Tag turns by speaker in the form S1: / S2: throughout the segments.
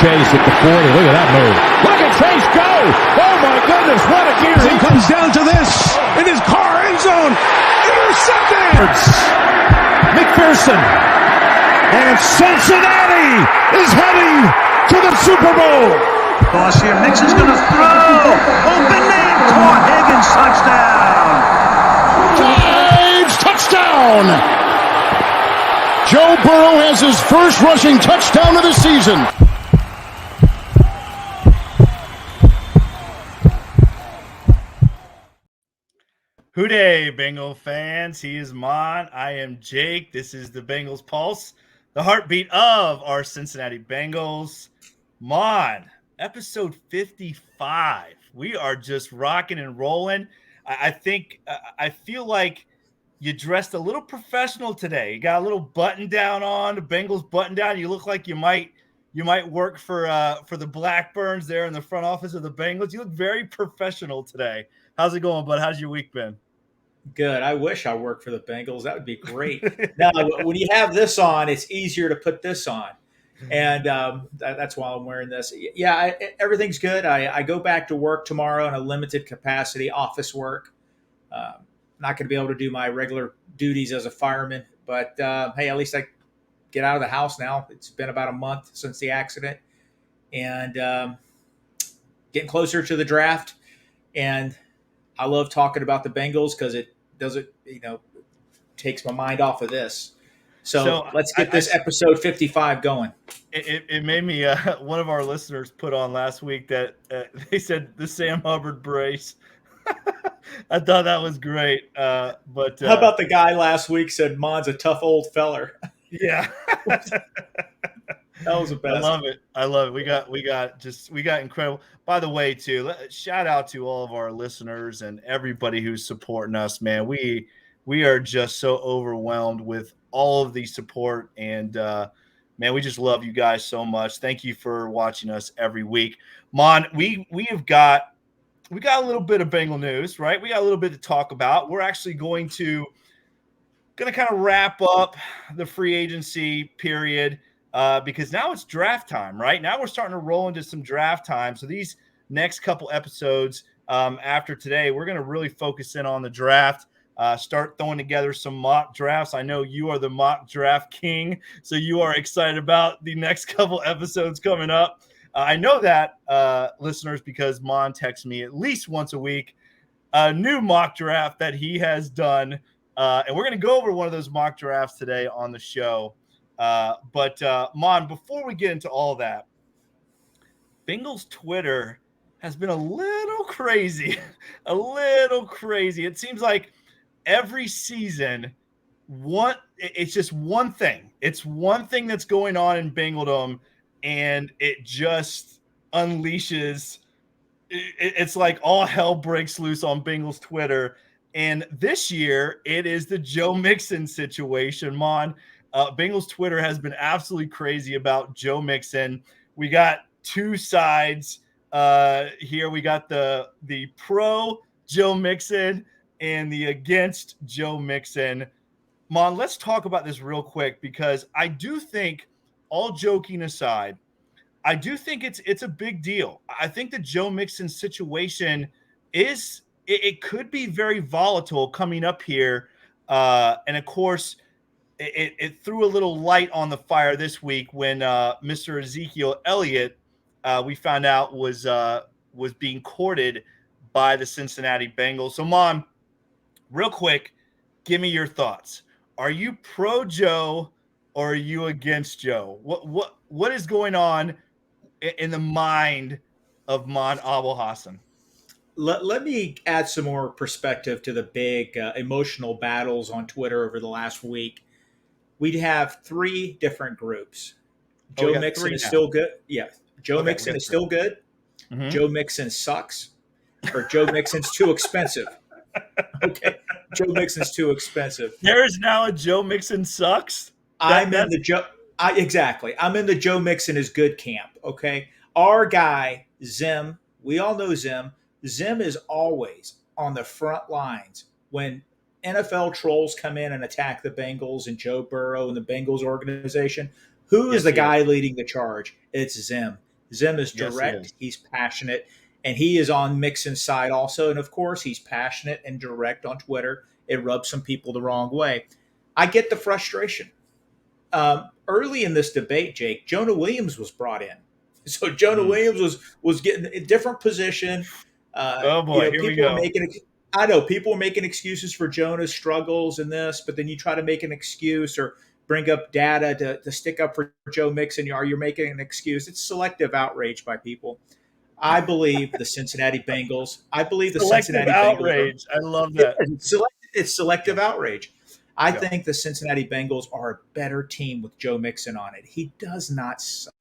S1: Chase at the 40. Look at that move. Look at Chase go. Oh, my goodness. What a gear.
S2: He comes down to this in his car end zone. Intercepted.
S1: McPherson. And Cincinnati is heading to the Super Bowl.
S3: Toss here. Mixon's going to throw. Open man. Caught. Higgins touchdown.
S1: Touchdown. Joe Burrow has his first rushing touchdown of the season.
S4: Hooday, Bengal fans. He is Maan. I am Jake. This is the Bengals Pulse, the heartbeat of our Cincinnati Bengals. Maan, episode 55. We are just rocking and rolling. I feel like you dressed a little professional today. You got a little button down on, the Bengals button down. You look like you might work for the Blackburns there in the front office of the Bengals. You look very professional today. How's it going, bud? How's your week been?
S5: Good. I wish I worked for the Bengals. That would be great. Now, when you have this on, it's easier to put this on. And that's why I'm wearing this. Yeah, everything's good. I go back to work tomorrow in a limited capacity office work. Not going to be able to do my regular duties as a fireman. But, hey, at least I get out of the house now. It's been about a month since the accident. And getting closer to the draft. And I love talking about the Bengals because it doesn't, takes my mind off of this. So let's get this episode 55 going.
S4: It made me, one of our listeners put on last week that they said the Sam Hubbard brace. I thought that was great. But
S5: how about the guy last week said Maan's a tough old feller?
S4: Yeah.
S5: That was the best.
S4: I love it. We got incredible. By the way, too, shout out to all of our listeners and everybody who's supporting us, man. We are just so overwhelmed with all of the support, and man, we just love you guys so much. Thank you for watching us every week. Maan, we got a little bit of Bengal news, right? We got a little bit to talk about. We're actually going to kind of wrap up the free agency period. Because now it's draft time, right? Now we're starting to roll into some draft time. So these next couple episodes after today, we're going to really focus in on the draft, start throwing together some mock drafts. I know you are the mock draft king, so you are excited about the next couple episodes coming up. I know that, listeners, because Maan texts me at least once a week, a new mock draft that he has done. And we're going to go over one of those mock drafts today on the show. But Maan, before we get into all that, Bengals Twitter has been a little crazy. It seems like every season, it's just one thing. It's one thing that's going on in Bengaldom, and it just unleashes. It's like all hell breaks loose on Bengals Twitter. And this year, it is the Joe Mixon situation, Maan. Bengals Twitter has been absolutely crazy about Joe Mixon. We got two sides here. We got the pro Joe Mixon and the against Joe Mixon. Maan, let's talk about this real quick, because I do think, all joking aside, I do think it's a big deal. I think the Joe Mixon situation it could be very volatile coming up here. And of course, it threw a little light on the fire this week when Mr. Ezekiel Elliott, we found out, was being courted by the Cincinnati Bengals. So, Maan, real quick, give me your thoughts. Are you pro Joe or are you against Joe? What is going on in the mind of Maan Abul Hassan?
S5: Let me add some more perspective to the big emotional battles on Twitter over the last week. We'd have three different groups. Joe Mixon is still good. Yeah. Joe Mixon is still good. Mm-hmm. Joe Mixon sucks. Or Joe Mixon's too expensive. Okay. Joe Mixon's too expensive.
S4: There is now a Joe Mixon sucks?
S5: Exactly. I'm in the Joe Mixon is good camp. Okay. Our guy, Zim, we all know Zim. Zim is always on the front lines when NFL trolls come in and attack the Bengals and Joe Burrow and the Bengals organization. Who is the guy leading the charge? It's Zim. Zim is
S4: Yes, he
S5: direct.
S4: is.
S5: He's passionate. And he is on Mixon's side also. And of course, he's passionate and direct on Twitter. It rubs some people the wrong way. I get the frustration. Early in this debate, Jake, Jonah Williams was brought in. So Jonah Williams was getting a different position.
S4: Oh boy, here we
S5: People were
S4: go.
S5: I know people were making excuses for Jonah's struggles in this, but then you try to make an excuse or bring up data to stick up for Joe Mixon. You're making an excuse. It's selective outrage by people. I believe the Cincinnati Bengals. I believe the
S4: Selective
S5: Cincinnati
S4: outrage. I love that.
S5: It's selective outrage. I think the Cincinnati Bengals are a better team with Joe Mixon on it. He does not suck.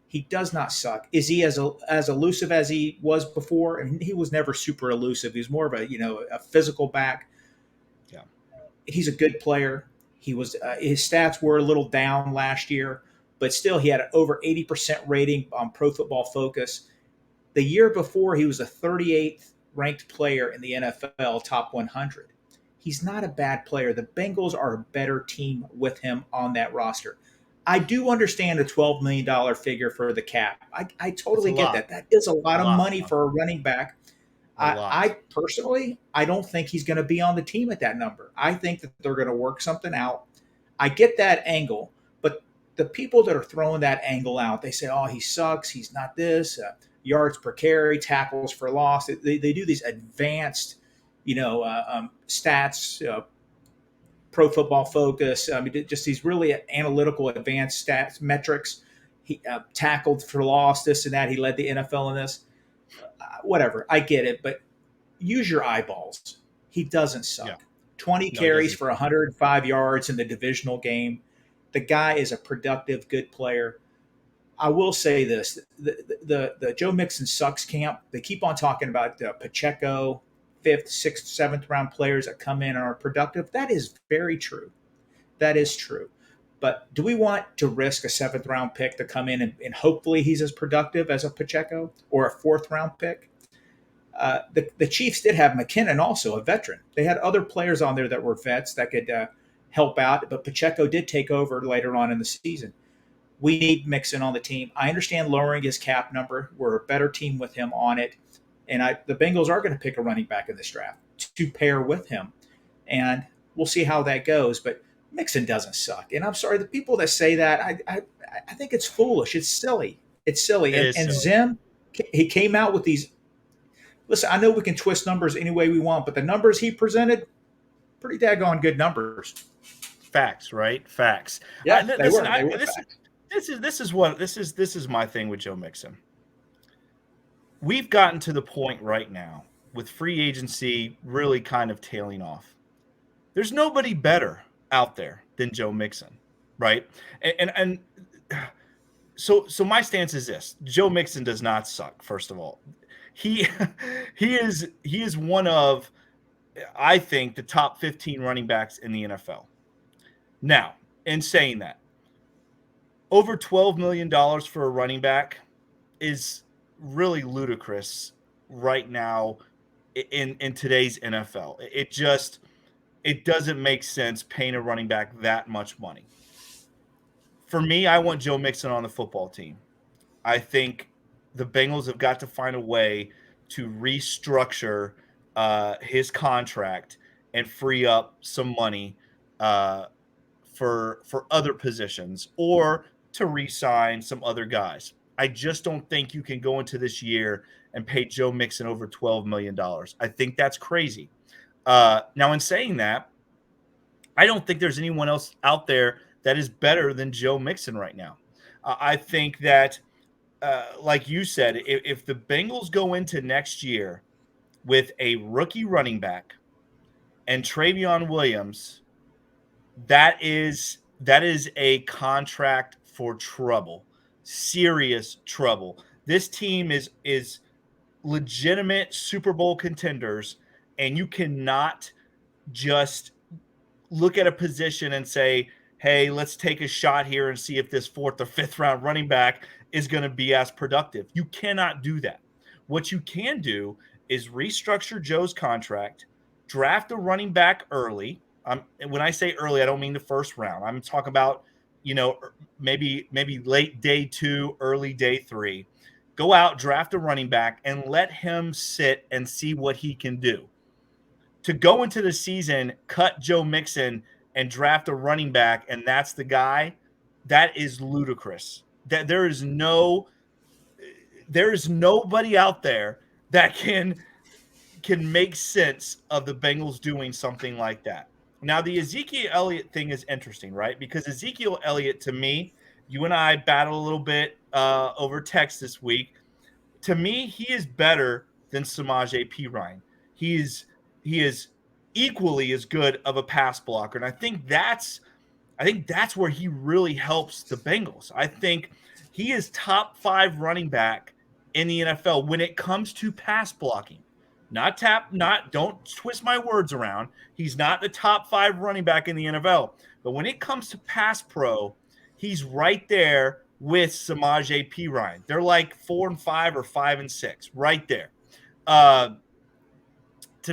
S5: He does not suck. Is he as elusive as he was before? I mean, he was never super elusive. He was more of a physical back.
S4: Yeah,
S5: he's a good player. He was his stats were a little down last year, but still he had an over 80% rating on Pro Football Focus. The year before, he was a 38th ranked player in the NFL top 100. He's not a bad player. The Bengals are a better team with him on that roster. I do understand the $12 million figure for the cap. I totally get that. That is a lot of money for a running back. I personally, I don't think he's going to be on the team at that number. I think that they're going to work something out. I get that angle, but the people that are throwing that angle out, they say, oh, he sucks. He's not this. Yards per carry, tackles for loss. They do these advanced, stats, Pro Football Focus. I mean, just these really analytical, advanced stats metrics. He tackled for loss, this and that. He led the NFL in this. Whatever, I get it, but use your eyeballs. He doesn't suck.
S4: Yeah.
S5: 20 carries for 105 yards in the divisional game. The guy is a productive, good player. I will say this: the Joe Mixon sucks camp. They keep on talking about Pacheco, 5th, 6th, 7th round players that come in and are productive. That is very true. That is true. But do we want to risk a 7th round pick to come in and hopefully he's as productive as a Pacheco or a 4th round pick? The Chiefs did have McKinnon, also a veteran. They had other players on there that were vets that could help out, but Pacheco did take over later on in the season. We need Mixon on the team. I understand lowering his cap number. We're a better team with him on it. And the Bengals are going to pick a running back in this draft to pair with him. And we'll see how that goes. But Mixon doesn't suck. And I'm sorry, the people that say that, I think it's foolish. It's silly. It's silly. And Zim, he came out with these. Listen, I know we can twist numbers any way we want, but the numbers he presented, pretty daggone good numbers.
S4: Facts, right? Facts.
S5: Yeah, they were facts.
S4: This is my thing with Joe Mixon. We've gotten to the point right now with free agency really kind of tailing off. There's nobody better out there than Joe Mixon, right? And so my stance is this: Joe Mixon does not suck. First of all, he is one of, I think, the top 15 running backs in the NFL. Now, in saying that, over $12 million for a running back is really ludicrous right now in today's NFL. It doesn't make sense paying a running back that much money. For me, I want Joe Mixon on the football team. I think the Bengals have got to find a way to restructure his contract and free up some money for other positions or to re-sign some other guys. I just don't think you can go into this year and pay Joe Mixon over $12 million. I think that's crazy. Now, in saying that, I don't think there's anyone else out there that is better than Joe Mixon right now. I think that, like you said, if the Bengals go into next year with a rookie running back and Travion Williams, that is a contract for trouble, serious trouble. This team is legitimate Super Bowl contenders, and you cannot just look at a position and say, hey, let's take a shot here and see if this 4th or 5th round running back is going to be as productive. You cannot do that. What you can do is restructure Joe's contract, draft a running back early. When I say early, I don't mean the 1st round. I'm talking about maybe late day 2, early day 3. Go out, draft a running back, and let him sit and see what he can do. To go into the season, cut Joe Mixon and draft a running back, and that's the guy, that is ludicrous. That there is nobody out there that can make sense of the Bengals doing something like that. Now, the Ezekiel Elliott thing is interesting, right? Because Ezekiel Elliott, to me, you and I battled a little bit over text this week. To me, he is better than Samaje Perine. He is equally as good of a pass blocker, and I think that's where he really helps the Bengals. I think he is top 5 running back in the NFL when it comes to pass blocking. Don't twist my words around. He's not the top 5 running back in the NFL. But when it comes to pass pro, he's right there with Samaje Perine. They're like 4 and 5 or 5 and 6, right there. To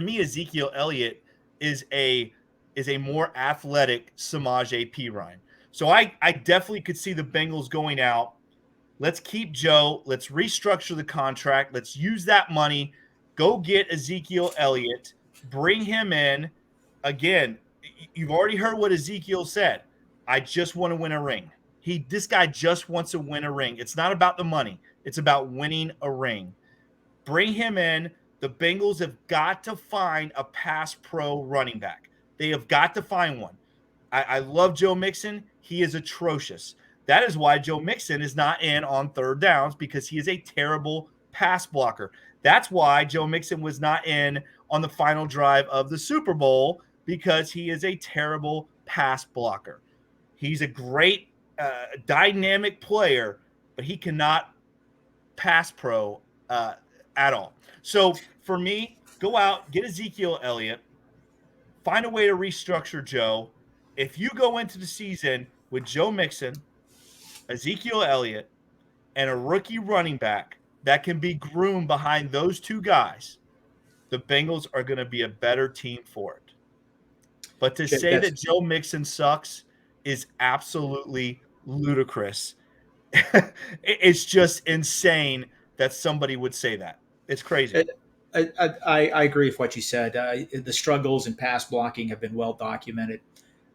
S4: me, Ezekiel Elliott is a more athletic Samaje Perine. So I definitely could see the Bengals going out. Let's keep Joe. Let's restructure the contract. Let's use that money. Go get Ezekiel Elliott. Bring him in. Again, you've already heard what Ezekiel said. I just want to win a ring. This guy just wants to win a ring. It's not about the money. It's about winning a ring. Bring him in. The Bengals have got to find a pass pro running back. They have got to find one. I love Joe Mixon. He is atrocious. That is why Joe Mixon is not in on third downs, because he is a terrible pass blocker. That's why Joe Mixon was not in on the final drive of the Super Bowl, because he is a terrible pass blocker. He's a great dynamic player, but he cannot pass pro at all. So for me, go out, get Ezekiel Elliott, find a way to restructure Joe. If you go into the season with Joe Mixon, Ezekiel Elliott, and a rookie running back that can be groomed behind those two guys, the Bengals are going to be a better team for it. But to say that Joe Mixon sucks is absolutely ludicrous. It's just insane that somebody would say that. It's crazy.
S5: I agree with what you said. The struggles in pass blocking have been well documented.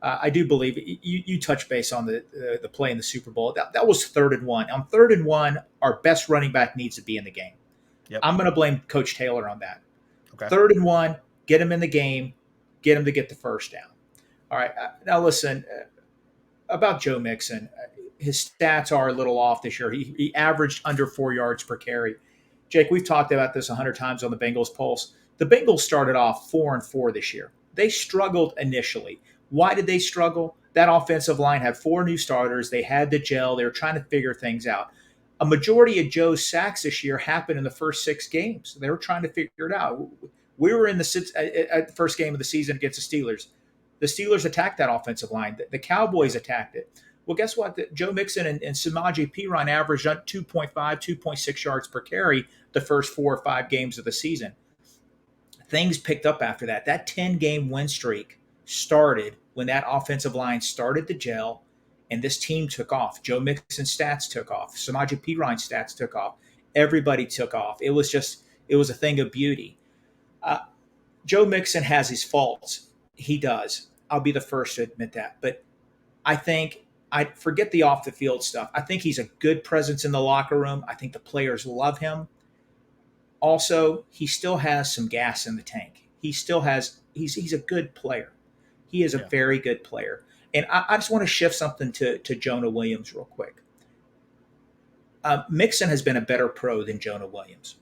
S5: I do believe you touch base on the play in the Super Bowl. That was 3rd and 1. On 3rd and 1, our best running back needs to be in the game.
S4: Yep.
S5: I'm going to blame Coach Taylor on that.
S4: Okay.
S5: 3rd and 1, get him in the game, get him to get the first down. All right. Now listen, about Joe Mixon, his stats are a little off this year. He averaged under 4 yards per carry. Jake, we've talked about this 100 times on the Bengals Pulse. The Bengals started off 4-4 this year. They struggled initially. Why did they struggle? That offensive line had 4 new starters. They had to gel. They were trying to figure things out. A majority of Joe's sacks this year happened in the first 6 games. They were trying to figure it out. We were at the first game of the season against the Steelers. The Steelers attacked that offensive line. The Cowboys attacked it. Well, guess what? Joe Mixon and Samaje Perine averaged 2.5, 2.6 yards per carry the first 4 or 5 games of the season. Things picked up after that. That 10-game win streak started when that offensive line started to gel, and this team took off. Joe Mixon's stats took off. Samaje Perine's stats took off. Everybody took off. It was a thing of beauty. Joe Mixon has his faults. He does. I'll be the first to admit that. But I forget the off-the-field stuff. I think he's a good presence in the locker room. I think the players love him. Also, he still has some gas in the tank. He's a good player. He is a very good player. And I just want to shift something to Jonah Williams real quick. Mixon has been a better pro than Jonah Williams.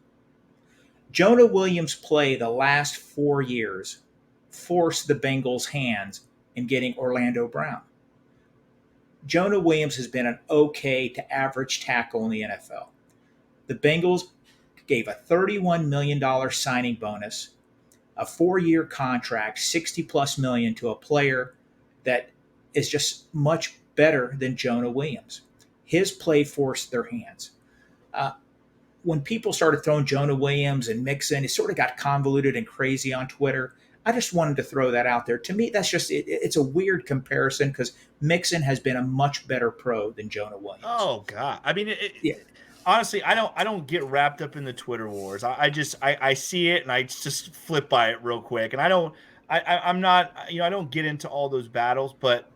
S5: Jonah Williams' play the last 4 years forced the Bengals' hands in getting Orlando Brown. Jonah Williams has been an okay to average tackle in the NFL. The Bengals gave a $31 million signing bonus, a 4-year contract, $60+ million to a player that is just much better than Jonah Williams. His play forced their hands. When people started throwing Jonah Williams and Mixon, it sort of got convoluted and crazy on Twitter. I just wanted to throw that out there. To me, that's just it's a weird comparison because Mixon has been a much better pro than Jonah Williams.
S4: Oh God, I mean,
S5: Yeah.
S4: honestly, I don't get wrapped up in the Twitter wars. I see it and I just flip by it real quick, and I'm not, I don't get into all those battles. But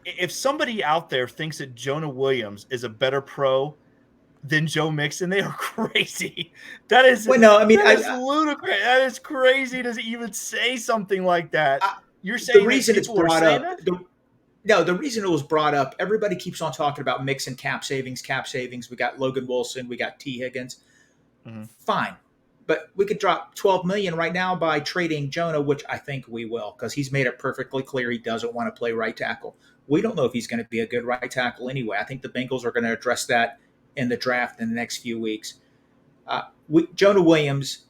S4: if somebody out there thinks that Jonah Williams is a better pro than Joe Mixon, they are crazy. That is ludicrous. That is crazy to even say something like that. You're saying
S5: the reason it's brought up. The reason it was brought up, everybody keeps on talking about Mixon cap savings. We got Logan Wilson, we got T. Higgins. Mm-hmm. Fine. But we could drop $12 million right now by trading Jonah, which I think we will, because he's made it perfectly clear he doesn't want to play right tackle. We don't know if he's going to be a good right tackle anyway. I think the Bengals are going to address that in the draft in the next few weeks. Jonah Williams,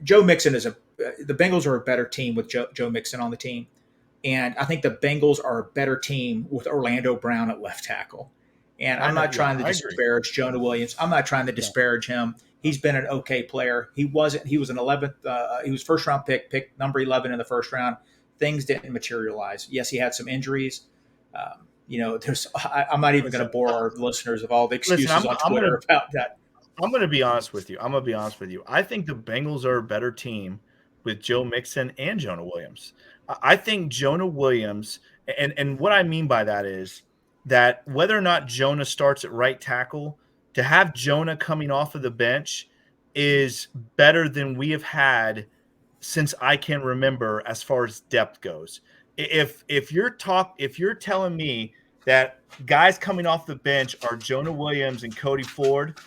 S5: Joe Mixon the Bengals are a better team with Joe Mixon on the team. And I think the Bengals are a better team with Orlando Brown at left tackle. And I'm not trying to disparage Jonah Williams. I'm not trying to disparage him. He's been an okay player. He was an 11th. He was first round pick number 11 in the first round. Things didn't materialize. Yes, he had some injuries. I'm not even going to bore our listeners of all the excuses on Twitter about that.
S4: I'm going to be honest with you. I think the Bengals are a better team with Joe Mixon and Jonah Williams. I think Jonah Williams, and what I mean by that is that whether or not Jonah starts at right tackle, to have Jonah coming off of the bench is better than we have had since I can remember as far as depth goes. If you're telling me that guys coming off the bench are Jonah Williams and Cody Ford,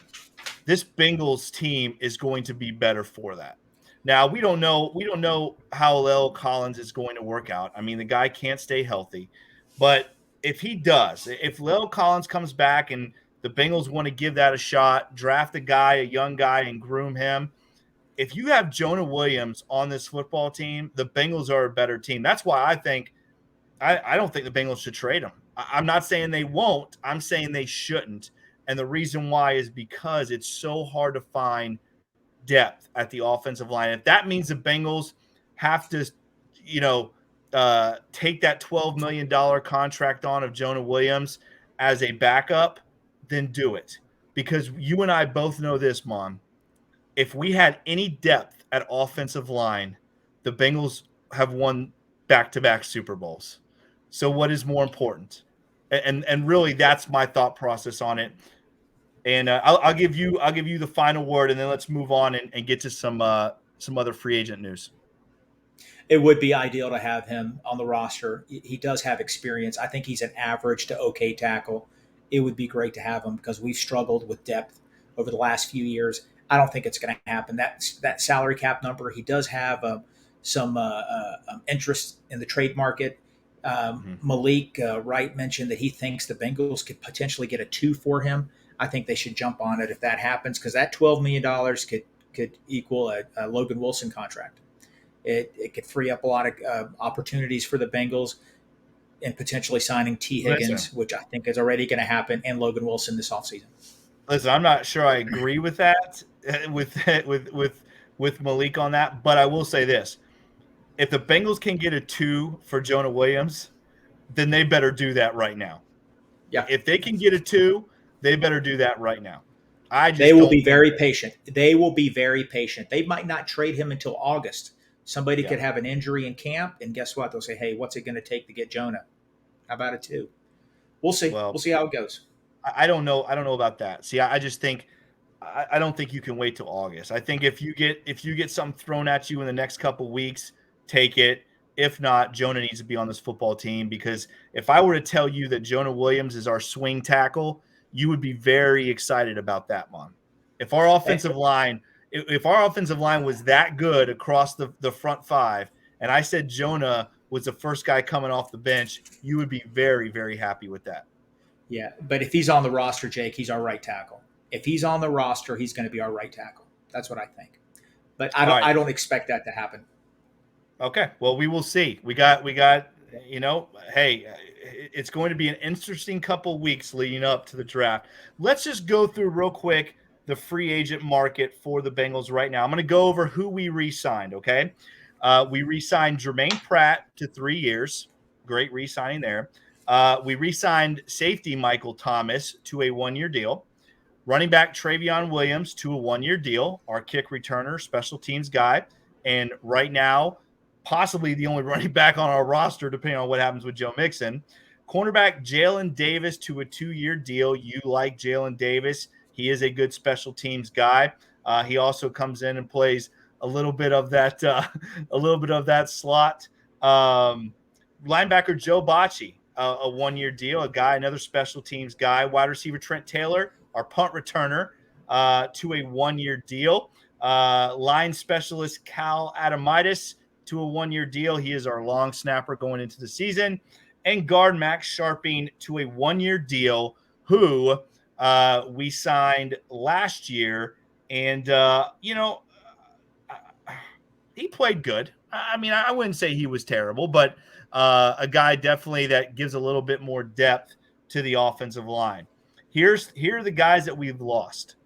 S4: this Bengals team is going to be better for that. Now, we don't know how La'el Collins is going to work out. I mean, the guy can't stay healthy. But if he does, if La'el Collins comes back and the Bengals want to give that a shot, draft a young guy, and groom him, if you have Jonah Williams on this football team, the Bengals are a better team. That's why I don't think the Bengals should trade him. I'm not saying they won't. I'm saying they shouldn't. And the reason why is because it's so hard to find depth at the offensive line. If that means the Bengals have to, take that $12 million contract on of Jonah Williams as a backup, then do it. Because you and I both know this, Maan. If we had any depth at offensive line, the Bengals have won back-to-back Super Bowls. So what is more important? And really, that's my thought process on it. And I'll give you the final word, and then let's move on and get to some other free agent news.
S5: It would be ideal to have him on the roster. He does have experience. I think he's an average to okay tackle. It would be great to have him because we've struggled with depth over the last few years. I don't think it's going to happen. That salary cap number, he does have some interest in the trade market. Malik Wright mentioned that he thinks the Bengals could potentially get a 2 for him. I think they should jump on it if that happens because that $12 million could equal a Logan Wilson contract. It could free up a lot of opportunities for the Bengals and potentially signing T. Higgins, which I think is already going to happen, and Logan Wilson this offseason.
S4: Listen, I'm not sure I agree with that, with Malik on that, but I will say this. If the Bengals can get a 2 for Jonah Williams, then they better do that right now.
S5: Yeah.
S4: If they can get a 2, they better do that right now.
S5: They will be very patient. They will be very patient. They might not trade him until August. Somebody could have an injury in camp, and guess what? They'll say, hey, what's it going to take to get Jonah? How about a 2? We'll see. We'll see how it goes.
S4: I don't know about that. See, I just think I don't think you can wait till August. I think if you get something thrown at you in the next couple of weeks, take it. If not, Jonah needs to be on this football team because if I were to tell you that Jonah Williams is our swing tackle, you would be very excited about that, Maan. If our offensive line was that good across the front 5, and I said Jonah was the first guy coming off the bench, you would be very, very happy with that.
S5: Yeah, but if he's on the roster, Jake, he's our right tackle. If he's on the roster, he's going to be our right tackle. That's what I think. But I don't expect that to happen.
S4: Okay, well, we will see. We got. Hey, it's going to be an interesting couple weeks leading up to the draft. Let's just go through real quick the free agent market for the Bengals right now. I'm going to go over who we re-signed, okay? We re-signed Jermaine Pratt to 3 years. Great re-signing there. We re-signed safety Michael Thomas to a 1-year deal. Running back Travion Williams to a 1-year deal, our kick returner, special teams guy. And right now, possibly the only running back on our roster, depending on what happens with Joe Mixon. Cornerback Jalen Davis to a 2-year deal. You like Jalen Davis. He is a good special teams guy. He also comes in and plays a little bit of that slot. Linebacker Joe Bocci, a 1-year deal, another special teams guy. Wide receiver Trent Taylor, our punt returner, to a 1-year deal. Line specialist Cal Adamitis to a 1-year deal. He is our long snapper going into the season. And guard Max Sharping to a 1-year deal, who we signed last year. And, he played good. I mean, I wouldn't say he was terrible, but a guy definitely that gives a little bit more depth to the offensive line. Here are the guys that we've lost.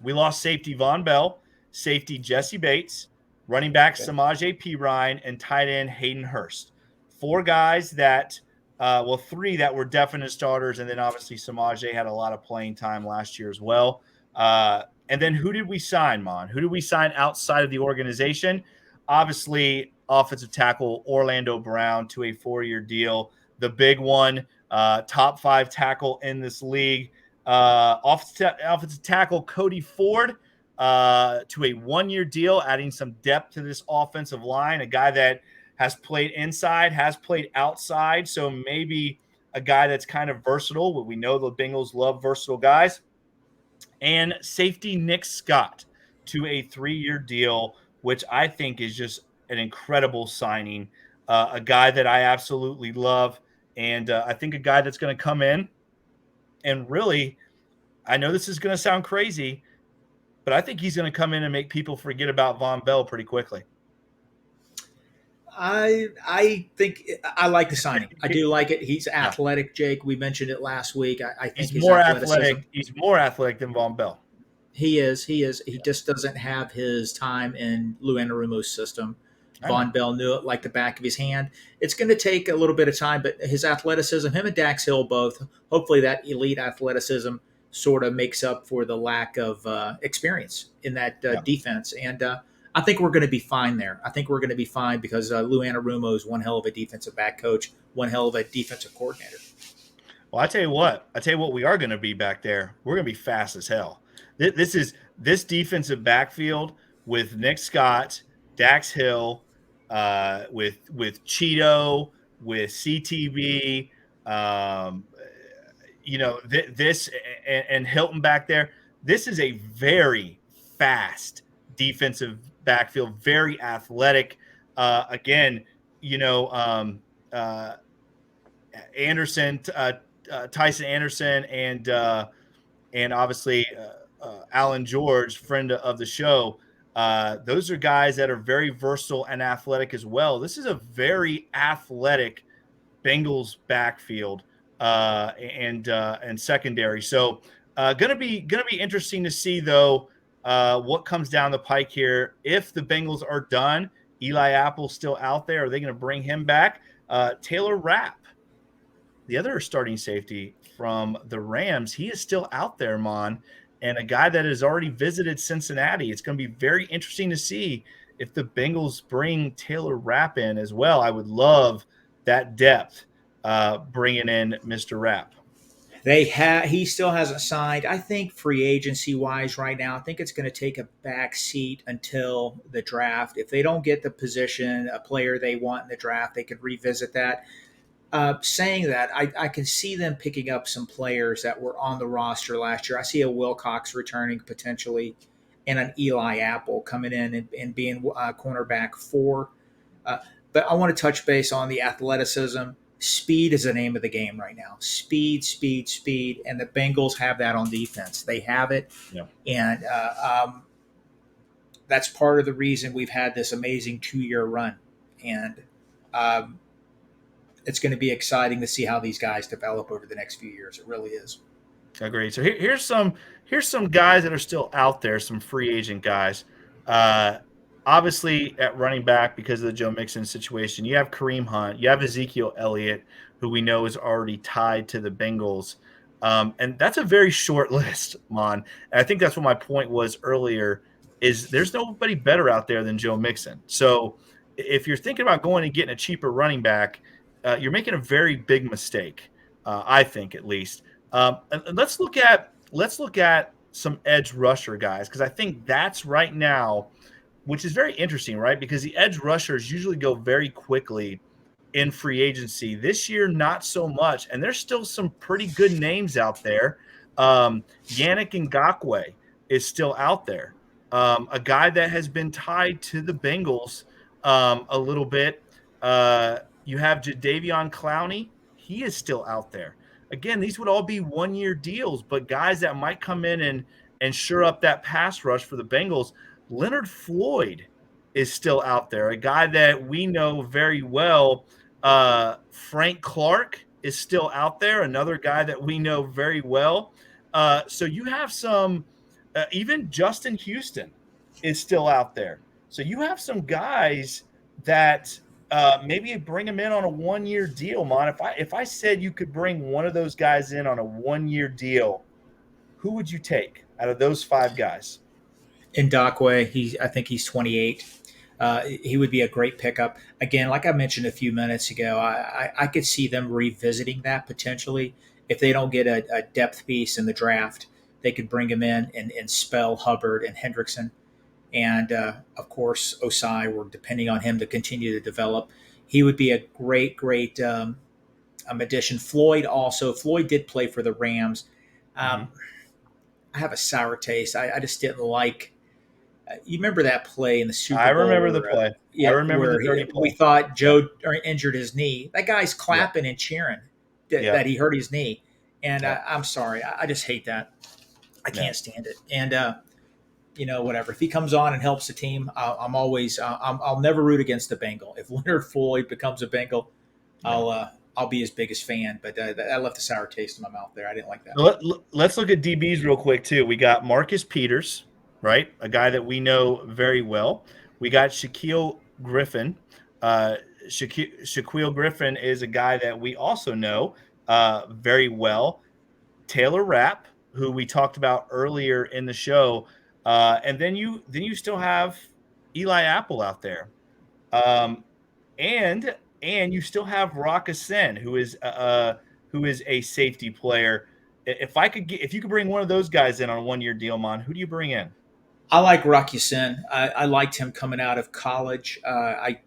S4: We lost safety Von Bell, safety Jesse Bates, running back Samaje Perine, and tight end Hayden Hurst. 4 guys that, 3 that were definite starters, and then obviously Samaje had a lot of playing time last year as well. And then who did we sign, Mon? Who did we sign outside of the organization? Obviously, offensive tackle Orlando Brown to a 4-year deal. The big one, top 5 tackle in this league. Offensive tackle Cody Ford to a 1-year deal, adding some depth to this offensive line. A guy that has played inside, has played outside, so maybe a guy that's kind of versatile. But we know the Bengals love versatile guys. And safety Nick Scott to a 3-year deal, which I think is just an incredible signing. A guy that I absolutely love, and I think a guy that's going to come in and really, I know this is going to sound crazy, but I think he's going to come in and make people forget about Von Bell pretty quickly.
S5: I think I like the signing. I do like it. He's athletic, Jake. We mentioned it last week. I think
S4: he's more athletic. He's more athletic than Von Bell.
S5: He is. He just doesn't have his time in Lou Anarumo's system. Von Bell knew it like the back of his hand. It's going to take a little bit of time, but his athleticism, him and Dax Hill both, hopefully that elite athleticism sort of makes up for the lack of experience in that defense. And I think we're going to be fine there. I think we're going to be fine because Lou Anarumo is one hell of a defensive back coach, one hell of a defensive coordinator.
S4: Well, I tell you what, we are going to be back there. We're going to be fast as hell. This defensive backfield with Nick Scott, Dax Hill, with Cheeto, with CTB, this and Hilton back there. This is a very fast defensive backfield, very athletic. Anderson, Tyson Anderson, and obviously Alan George, friend of the show. Those are guys that are very versatile and athletic as well. This is a very athletic Bengals backfield and secondary. So gonna be interesting to see though what comes down the pike here. If the Bengals are done, Eli Apple's still out there. Are they going to bring him back? Taylor Rapp, the other starting safety from the Rams, he is still out there, Mon, and a guy that has already visited Cincinnati. It's going to be very interesting to see if the Bengals bring Taylor Rapp in as well. I would love that depth bringing in Mr. Rapp.
S5: He still hasn't signed. I think free agency wise right now, I think it's going to take a back seat until the draft. If they don't get the position, a player they want in the draft, they could revisit that. Saying that, I can see them picking up some players that were on the roster last year. I see a Wilcox returning potentially and an Eli Apple coming in and being cornerback 4. But I want to touch base on the athleticism. Speed is the name of the game right now. Speed, speed, speed. And the Bengals have that on defense. They have it.
S4: Yeah.
S5: And that's part of the reason we've had this amazing 2-year run. And it's going to be exciting to see how these guys develop over the next few years. It really is.
S4: Agreed. So here's some guys that are still out there, some free agent guys. obviously at running back because of the Joe Mixon situation, you have Kareem Hunt, you have Ezekiel Elliott, who we know is already tied to the Bengals. And that's a very short list, Mon. And I think that's what my point was earlier is there's nobody better out there than Joe Mixon. So if you're thinking about going and getting a cheaper running back, you're making a very big mistake, I think at least. And let's look at some edge rusher guys because I think that's right now, which is very interesting, right? Because the edge rushers usually go very quickly in free agency. This year, not so much. And there's still some pretty good names out there. Yannick Ngakoue is still out there. A guy that has been tied to the Bengals a little bit. You have Jadeveon Clowney. He is still out there. Again, these would all be one-year deals, but guys that might come in and shore up that pass rush for the Bengals. Leonard Floyd is still out there, a guy that we know very well. Frank Clark is still out there, another guy that we know very well. So you have some, even Justin Houston is still out there. So you have some guys that maybe bring them in on a one-year deal, Mon. If I said you could bring one of those guys in on a one-year deal, who would you take out of those five guys?
S5: Ngakoue, I think he's 28. He would be a great pickup. Again, like I mentioned a few minutes ago, I could see them revisiting that potentially. If they don't get a depth piece in the draft, they could bring him in and spell Hubbard and Hendrickson. And, of course, Osai, we're depending on him to continue to develop. He would be a great addition. Floyd did play for the Rams. I have a sour taste. I just didn't like – you remember that play in the Super Bowl?
S4: I remember the play.
S5: Yeah,
S4: I remember the dirty play.
S5: We thought Joe injured his knee. That guy's clapping and cheering that he hurt his knee. And I'm sorry. I just hate that. I can't stand it. And, whatever. If he comes on and helps the team, I'll never root against the Bengal. If Leonard Floyd becomes a Bengal, I'll be his biggest fan. But that left a sour taste in my mouth there. I didn't like that.
S4: Let's look at DBs real quick, too. We got Marcus Peters, right? A guy that we know very well. We got Shaquille Griffin. Shaquille Griffin is a guy that we also know very well. Taylor Rapp, who we talked about earlier in the show. And then you still have Eli Apple out there. And you still have Rock Sin, who is a safety player. If you could bring one of those guys in on a one-year deal, Mon, who do you bring in?
S5: I like Rocky Sin. I liked him coming out of college. I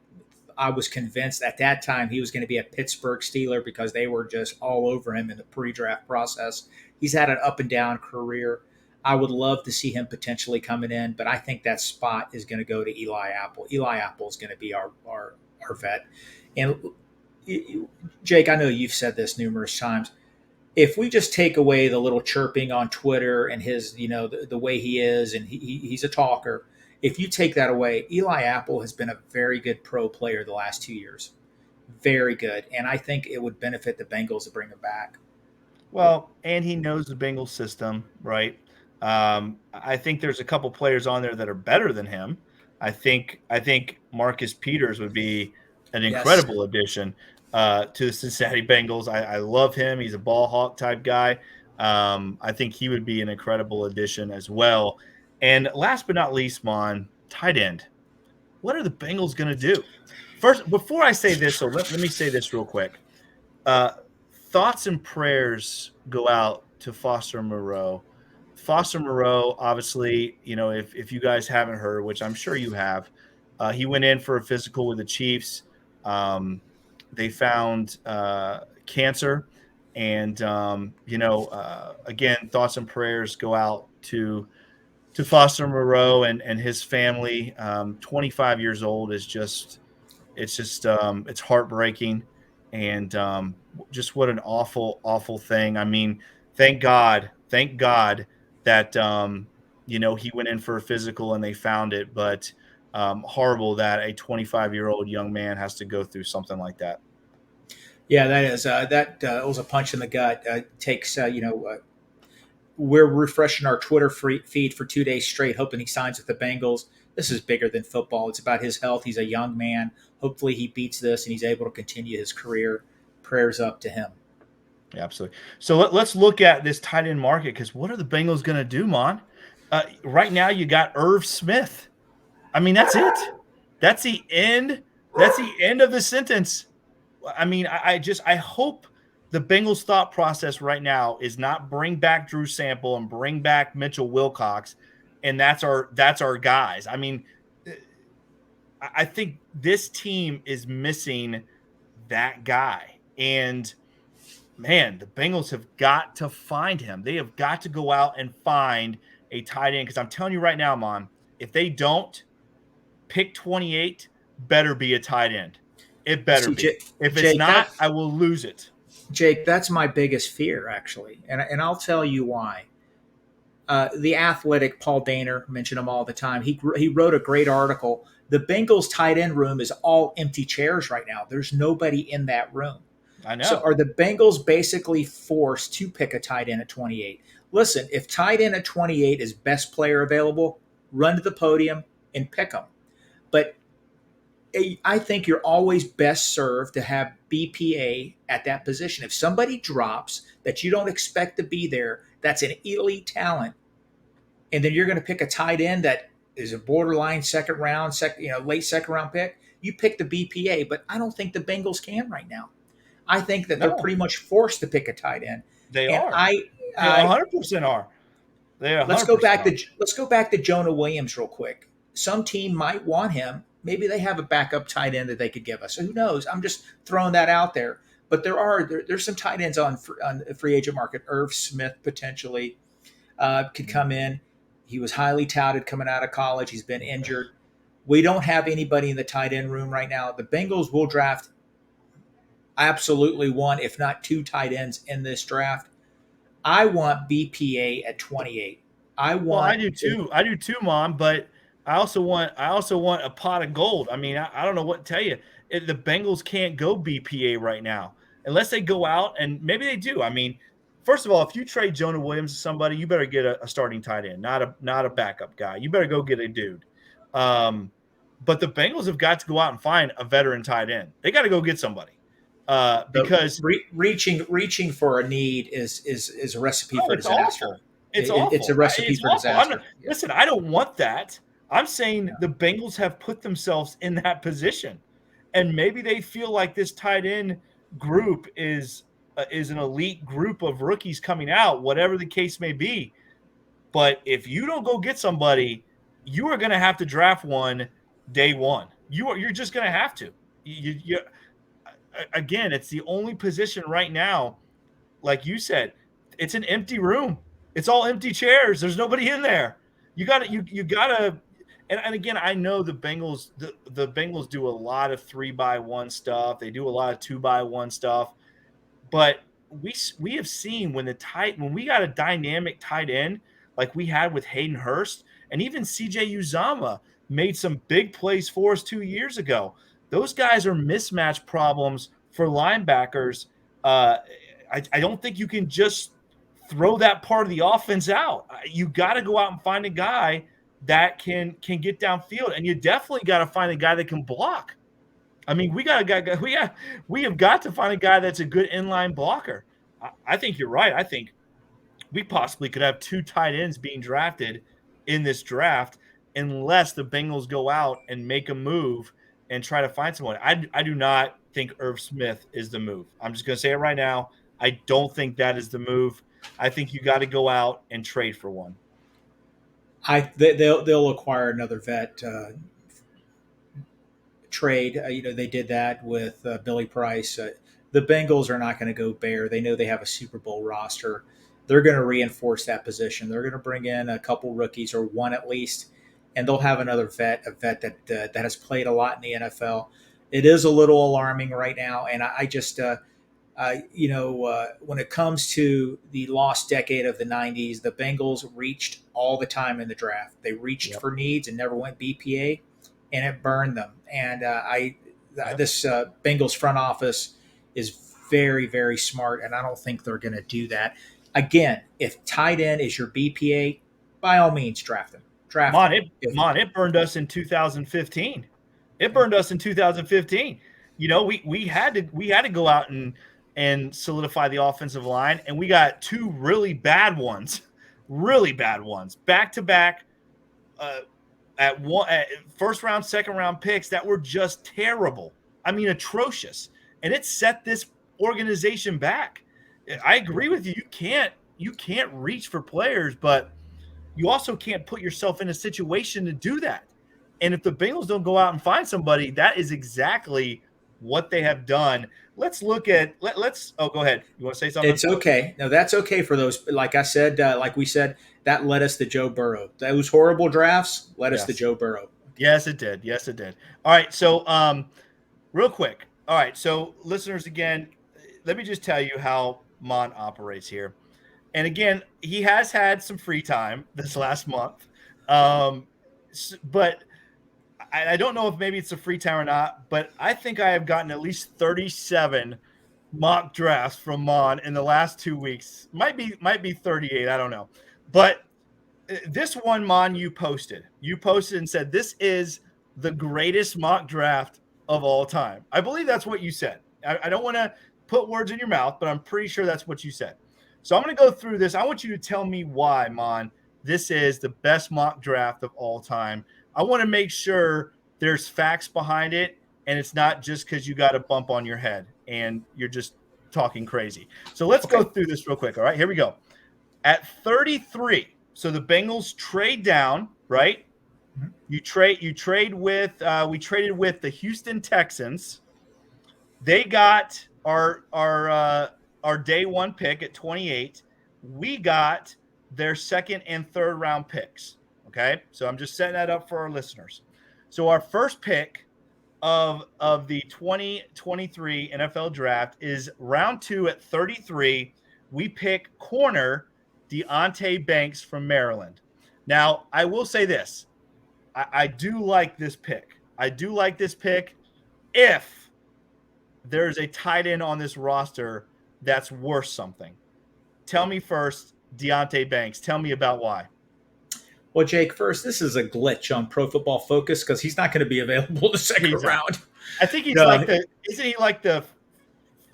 S5: was convinced at that time he was going to be a Pittsburgh Steeler because they were just all over him in the pre-draft process. He's had an up and down career. I would love to see him potentially coming in, but I think that spot is going to go to Eli Apple. Eli Apple is going to be our vet. And Jake, I know you've said this numerous times. If we just take away the little chirping on Twitter and his, the way he is, and he's a talker, if you take that away, Eli Apple has been a very good pro player the last 2 years. Very good. And I think it would benefit the Bengals to bring him back.
S4: Well, and he knows the Bengals system, right? I think there's a couple players on there that are better than him. I think Marcus Peters would be an incredible addition to the Cincinnati Bengals. I love him. He's a ball hawk type guy. I think he would be an incredible addition as well. And last but not least, Mon, tight end. What are the Bengals going to do? First, before I say this, so let me say this real quick. Thoughts and prayers go out to Foster Moreau. Foster Moreau, obviously, if you guys haven't heard, which I'm sure you have, he went in for a physical with the Chiefs. They found cancer. And, again, thoughts and prayers go out to Foster Moreau and his family. 25 years old is it's heartbreaking. And just what an awful, awful thing. I mean, thank God that, he went in for a physical and they found it. But horrible that a 25-year-old young man has to go through something like that.
S5: Yeah, that is that was a punch in the gut. Takes we're refreshing our Twitter feed for 2 days straight, hoping he signs with the Bengals. this is bigger than football. It's about his health. He's a young man. Hopefully he beats this and he's able to continue his career. Prayers up to him.
S4: Yeah, absolutely. So let's look at this tight end market, because what are the Bengals going to do, Mon? Right now you got Irv Smith. I mean, that's it. That's the end. That's the end of the sentence. I mean, I hope the Bengals' thought process right now is not bring back Drew Sample and bring back Mitchell Wilcox, and that's our guys. I mean, I think this team is missing that guy. And man, the Bengals have got to find him. They have got to go out and find a tight end, because I'm telling you right now, Mon, if they don't, pick 28 better be a tight end. It better be. If it's
S5: Jake,
S4: not, I will lose it.
S5: Jake, that's my biggest fear, actually. And I'll tell you why. The Athletic, Paul Dehner, mention him all the time. He wrote a great article. The Bengals tight end room is all empty chairs right now. There's nobody in that room.
S4: I know.
S5: So are the Bengals basically forced to pick a tight end at 28? Listen, if tight end at 28 is best player available, run to the podium and pick him. But I think you're always best served to have BPA at that position. If somebody drops that you don't expect to be there, that's an elite talent, and then you're going to pick a tight end that is a borderline second round, late second round pick, you pick the BPA. But I don't think the Bengals can right now. I think that they're pretty much forced to pick a tight end.
S4: They are.
S5: They
S4: 100% are. They are.
S5: Let's go back to Jonah Williams real quick. Some team might want him. Maybe they have a backup tight end that they could give us. Who knows? I'm just throwing that out there. But there's some tight ends on the free agent market. Irv Smith potentially could come in. He was highly touted coming out of college. He's been injured. We don't have anybody in the tight end room right now. The Bengals will draft absolutely one, if not two tight ends in this draft. I want BPA at 28. I do
S4: too, Mom, but I also want a pot of gold. I mean, I don't know what to tell you. The Bengals can't go BPA right now unless they go out, and maybe they do. I mean, first of all, if you trade Jonah Williams to somebody, you better get a starting tight end, not a backup guy. You better go get a dude. But the Bengals have got to go out and find a veteran tight end. They got to go get somebody. Because
S5: reaching for a need is a recipe for disaster.
S4: Awful. It's awful.
S5: It's a recipe for disaster.
S4: Listen, I don't want that. I'm saying the Bengals have put themselves in that position, and maybe they feel like this tight end group is an elite group of rookies coming out, whatever the case may be. But if you don't go get somebody, you are going to have to draft one day one. You're just going to have to. Again, it's the only position right now, like you said, it's an empty room. It's all empty chairs. There's nobody in there. You gotta, and again, I know the Bengals do a lot of 3x1 stuff. They do a lot of 2x1 stuff, but we have seen when we got a dynamic tight end like we had with Hayden Hurst, and even CJ Uzomah made some big plays for us 2 years ago. Those guys are mismatch problems for linebackers. I don't think you can just throw that part of the offense out. You got to go out and find a guy that can get downfield, and you definitely got to find a guy that can block. I mean, we have got to find a guy that's a good inline blocker. I think you're right. I think we possibly could have two tight ends being drafted in this draft unless the Bengals go out and make a move and try to find someone. I do not think Irv Smith is the move. I'm just going to say it right now. I don't think that is the move. I think you got to go out and trade for one.
S5: They'll acquire another vet trade. They did that with Billy Price. The Bengals are not going to go bare. They know they have a Super Bowl roster. They're going to reinforce that position. They're going to bring in a couple rookies, or one at least, and they'll have another vet that has played a lot in the NFL. It is a little alarming right now, and I just when it comes to the lost decade of the 90s, the Bengals reached all the time in the draft. They reached for needs and never went BPA, and it burned them. And this Bengals front office is very, very smart, and I don't think they're going to do that. Again, if tight end is your BPA, by all means draft him. draft.
S4: It burned us in 2015. It burned us in 2015. You know, we had to go out and solidify the offensive line, and we got two really bad ones back to back at first round, second round picks that were just terrible. I mean, atrocious, and it set this organization back. I agree with you. You can't reach for players, but you also can't put yourself in a situation to do that. And if the Bengals don't go out and find somebody, that is exactly what they have done. Let's look at let's. Oh, go ahead. You want to say something?
S5: It's okay. No, that's okay for those. Like I said, like we said, that led us to Joe Burrow. Those horrible drafts led us to Joe Burrow.
S4: Yes, it did. Yes, it did. All right. So, real quick. All right. So, listeners, again, let me just tell you how Maan operates here. And again, he has had some free time this last month, but I don't know if maybe it's a free time or not. But I think I have gotten at least 37 mock drafts from Maan in the last 2 weeks. Might be 38. I don't know. But this one, Maan, you posted and said this is the greatest mock draft of all time. I believe that's what you said. I don't want to put words in your mouth, but I'm pretty sure that's what you said. So I'm going to go through this. I want you to tell me why, Maan, this is the best mock draft of all time. I want to make sure there's facts behind it, and it's not just because you got a bump on your head and you're just talking crazy. So let's go through this real quick. All right, here we go. At 33, so the Bengals trade down, right? You trade with we traded with the Houston Texans. They got our day one pick at 28. We got their second and third round picks. Okay, so I'm just setting that up for our listeners. So our first pick of the 2023 NFL draft is round 2 at 33. We pick corner Deonte Banks from Maryland. Now, I will say this. I do like this pick. If there's a tight end on this roster that's worth something. Tell me first, Deonte Banks. Tell me about why.
S5: Well, Jake, first, this is a glitch on Pro Football Focus because he's not going to be available the second round.
S4: I think he's isn't he like the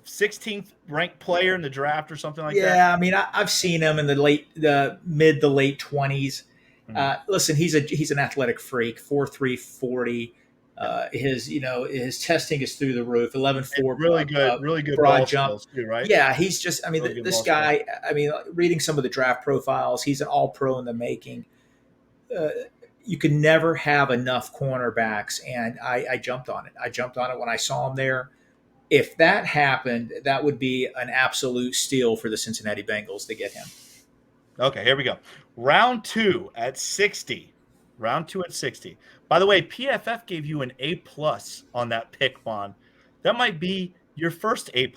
S4: 16th ranked player in the draft or something like that?
S5: Yeah, I mean, I've seen him in the mid to late 20s. Listen, he's an athletic freak, 4.3 40. His testing is through the roof. 11.4,
S4: really good
S5: broad jump
S4: too, right?
S5: Yeah, he's just. I mean, this guy. I mean, reading some of the draft profiles, he's an all-pro in the making. You can never have enough cornerbacks, and I jumped on it. I jumped on it when I saw him there. If that happened, that would be an absolute steal for the Cincinnati Bengals to get him.
S4: Okay, here we go. Round 2 at 60. By the way, PFF gave you an A+ on that pick, Maan. That might be your first A+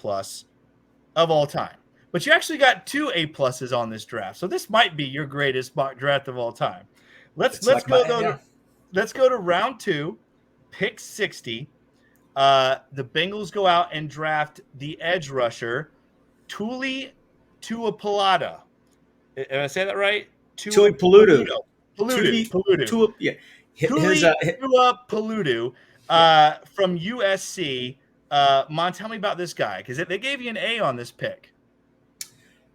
S4: of all time. But you actually got 2 A+ on this draft. So this might be your greatest mock draft of all time. Let's go to round 2, pick 60. The Bengals go out and draft the edge rusher, Tuli Tuapalada. Did I say that right?
S5: Tuapalada.
S4: Paludu.
S5: Yeah.
S4: Paludu from USC. Mon, tell me about this guy because they gave you an A on this pick.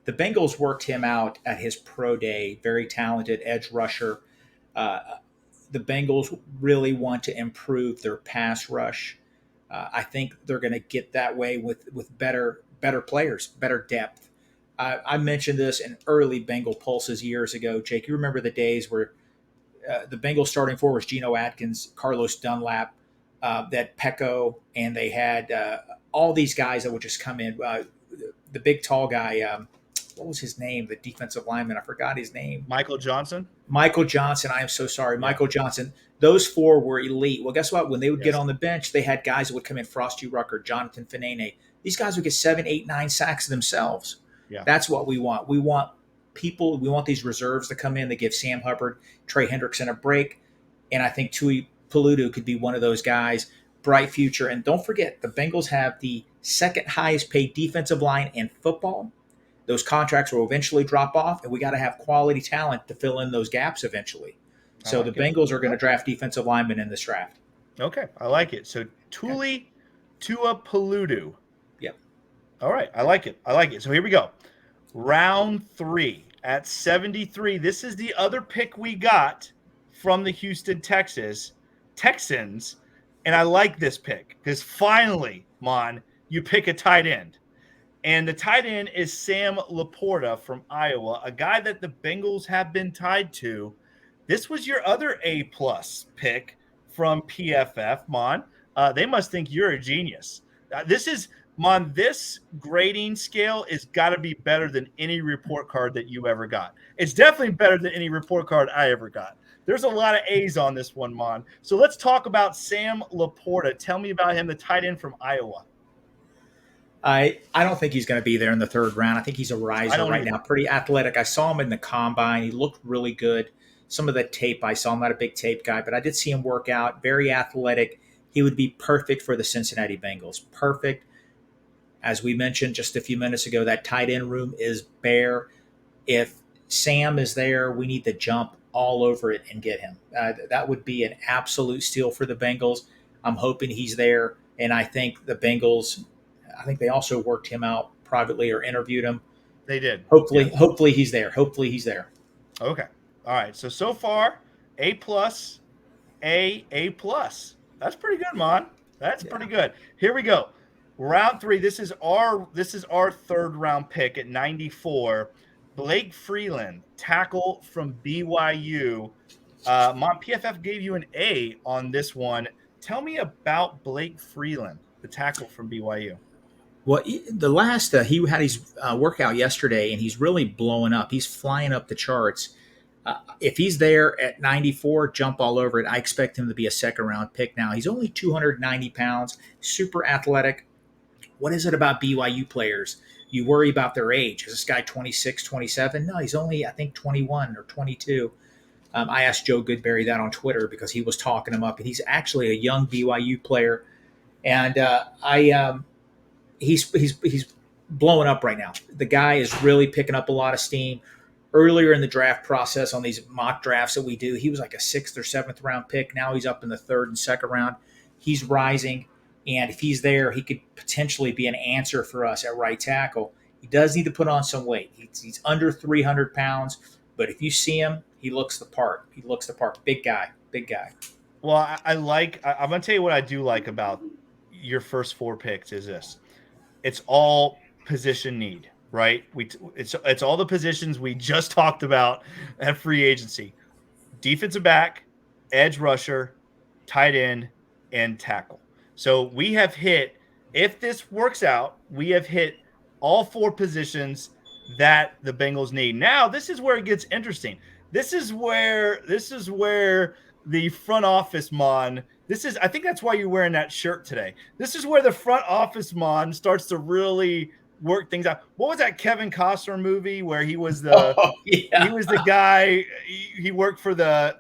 S5: The Bengals worked him out at his pro day. Very talented edge rusher. The Bengals really want to improve their pass rush. I think they're going to get that way with better players, better depth. I mentioned this in early Bengal pulses years ago. Jake, you remember the days where the Bengals starting four was Geno Atkins, Carlos Dunlap, that Pecco, and they had all these guys that would just come in. The big tall guy, what was his name? The defensive lineman, I forgot his name.
S4: Michael Johnson.
S5: I am so sorry. Yeah. Michael Johnson. Those four were elite. Well, guess what? When they would get on the bench, they had guys that would come in, Frosty Rucker, Jonathan Fanene. These guys would get 7, 8, 9 sacks themselves. Yeah. That's what we want. We want people. We want these reserves to come in that give Sam Hubbard, Trey Hendrickson a break. And I think Tui Paludu could be one of those guys. Bright future. And don't forget, the Bengals have the second highest paid defensive line in football. Those contracts will eventually drop off, and we got to have quality talent to fill in those gaps eventually. So the Bengals are going to draft defensive linemen in this draft.
S4: Okay, I like it. So Tuli Tuipulotu.
S5: Yep.
S4: All right, I like it. So here we go. Round 3 at 73. This is the other pick we got from the Houston Texans. And I like this pick because finally, Maan, you pick a tight end. And the tight end is Sam Laporta from Iowa, a guy that the Bengals have been tied to. This was your other A-plus pick from PFF, Maan. They must think you're a genius. This grading scale is got to be better than any report card that you ever got. It's definitely better than any report card I ever got. There's a lot of A's on this one, Maan. So let's talk about Sam Laporta. Tell me about him, the tight end from Iowa.
S5: I don't think he's going to be there in the third round. I think he's a riser right now. Pretty athletic. I saw him in the combine. He looked really good. Some of the tape I saw, I'm not a big tape guy, but I did see him work out. Very athletic. He would be perfect for the Cincinnati Bengals. Perfect. As we mentioned just a few minutes ago, that tight end room is bare. If Sam is there, we need to jump all over it and get him. That would be an absolute steal for the Bengals. I'm hoping he's there, and I think the Bengals, I think they also worked him out privately or interviewed him.
S4: They did.
S5: Hopefully he's there.
S4: Okay. All right. So far, A+, A+. That's pretty good, Maan. That's pretty good. Here we go. Round 3. This is our third round pick at 94. Blake Freeland, tackle from BYU. Maan, PFF gave you an A on this one. Tell me about Blake Freeland, the tackle from BYU.
S5: Well, the last he had his workout yesterday, and he's really blowing up. He's flying up the charts. If he's there at 94, jump all over it. I expect him to be a second-round pick now. He's only 290 pounds, super athletic. What is it about BYU players? You worry about their age. Is this guy 26, 27? No, he's only, I think, 21 or 22. I asked Joe Goodberry that on Twitter because he was talking him up, and he's actually a young BYU player. And he's blowing up right now. The guy is really picking up a lot of steam. Earlier in the draft process on these mock drafts that we do, he was like a 6th or 7th round pick. Now he's up in the 3rd and 2nd round. He's rising, and if he's there, he could potentially be an answer for us at right tackle. He does need to put on some weight. He's under 300 pounds, but if you see him, he looks the part. Big guy.
S4: Well, I'm going to tell you what I do like about your first 4 picks is this. It's all position need, right? It's all the positions we just talked about at free agency. Defensive back, edge rusher, tight end, and tackle. So we have hit, if this works out, we have hit all 4 positions that the Bengals need. Now, this is where it gets interesting. This is where the front office, Maan, I think that's why you're wearing that shirt today. This is where the front office, Maan, starts to really work things out. What was that Kevin Costner movie where he was the guy, he worked for the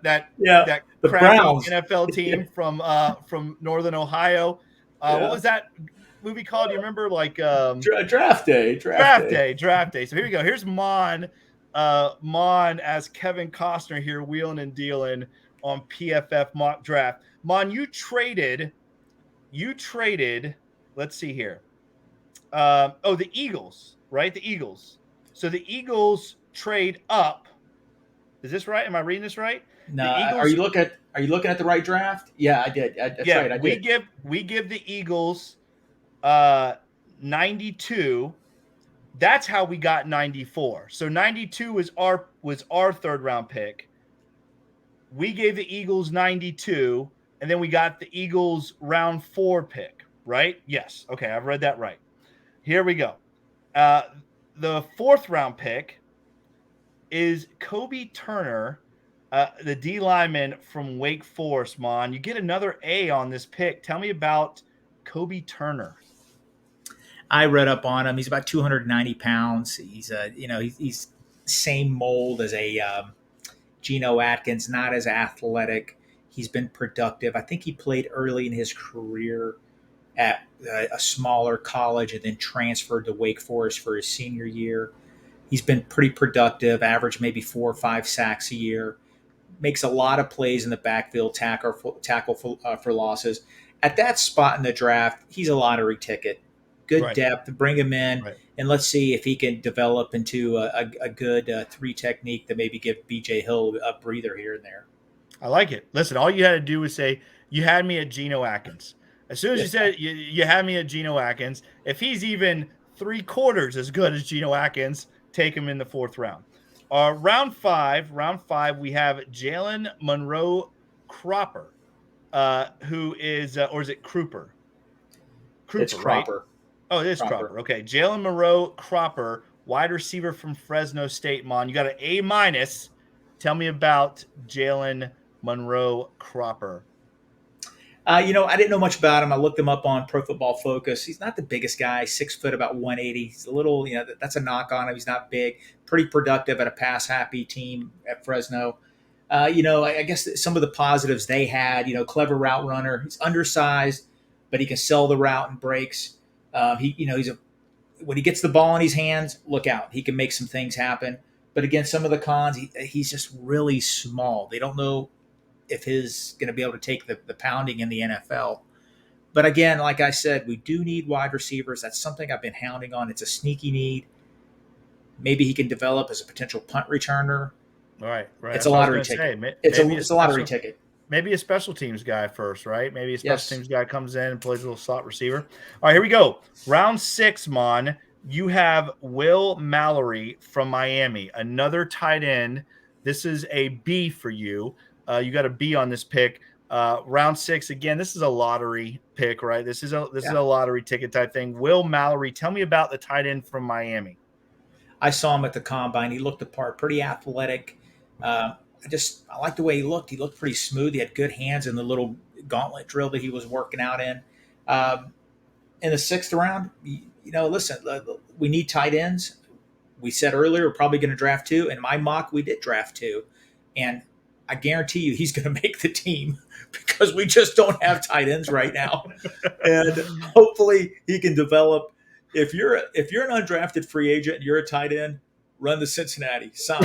S5: Browns
S4: NFL team from Northern Ohio. What was that movie called? Do you remember? Like
S5: Draft Day.
S4: So here we go. Here's Maan as Kevin Costner here, wheeling and dealing on PFF mock draft. Maan, you traded. Let's see here. The Eagles, right? The Eagles. So the Eagles trade up. Is this right? Am I reading this right?
S5: No. Are you looking at the right draft? Yeah, I did. That's right. I did.
S4: We give the Eagles 92. That's how we got 94. So 92 was our third round pick. We gave the Eagles 92, and then we got the Eagles round 4 pick, right? Yes. Okay, I've read that right. Here we go. The 4th round pick is Kobe Turner, the D lineman from Wake Forest, Maan. You get another A on this pick. Tell me about Kobe Turner.
S5: I read up on him. He's about 290 pounds. He's he's same mold as a Geno Atkins, not as athletic. He's been productive. I think he played early in his career at a smaller college and then transferred to Wake Forest for his senior year. He's been pretty productive, average maybe 4 or 5 sacks a year. makes a lot of plays in the backfield, tackle for losses. At that spot in the draft, he's a lottery ticket. Good
S4: Right.
S5: depth. Bring him in,
S4: Right.
S5: and let's see if he can develop into a good 3 technique that maybe give B.J. Hill a breather here and there.
S4: I like it. Listen, all you had to do was say, you had me at Geno Atkins. As soon as you said you had me at Geno Atkins, if he's even 3/4 as good as Geno Atkins, take him in the 4th round. Round five, we have Jalen Monroe Cropper, who is, or is it Crooper?
S5: It's Cropper.
S4: Right? Oh, it is Cropper. Okay. Jalen Monroe Cropper, wide receiver from Fresno State, Mon. You got an A-. Tell me about Jalen Monroe Cropper.
S5: I didn't know much about him. I looked him up on Pro Football Focus. He's not the biggest guy, 6 foot, about 180. He's a little, that's a knock on him. He's not big, pretty productive at a pass happy team at Fresno. I guess some of the positives they had, clever route runner. He's undersized, but he can sell the route and breaks. When he gets the ball in his hands, look out. He can make some things happen. But again, some of the cons, he's just really small. They don't know if he's going to be able to take the pounding in the NFL. But again, like I said, we do need wide receivers. That's something I've been hounding on. It's a sneaky need. Maybe he can develop as a potential punt returner.
S4: Right.
S5: It's a lottery ticket. It's a lottery ticket.
S4: Maybe a special teams guy first, right? Maybe a special teams guy comes in and plays a little slot receiver. All right, here we go. Round 6, Mon. You have Will Mallory from Miami, another tight end. This is a B for you. You got a B on this pick. Round 6, again, this is a lottery pick, right? This is a lottery ticket type thing. Will Mallory, tell me about the tight end from Miami.
S5: I saw him at the combine. He looked the part, pretty athletic. I like the way he looked. He looked pretty smooth. He had good hands in the little gauntlet drill that he was working out in. In the 6th round, listen, we need tight ends. We said earlier we're probably going to draft 2. In my mock, we did draft 2. And I guarantee you he's going to make the team because we just don't have tight ends right now. And hopefully he can develop. If you're an undrafted free agent and you're a tight end, run to Cincinnati. Sign.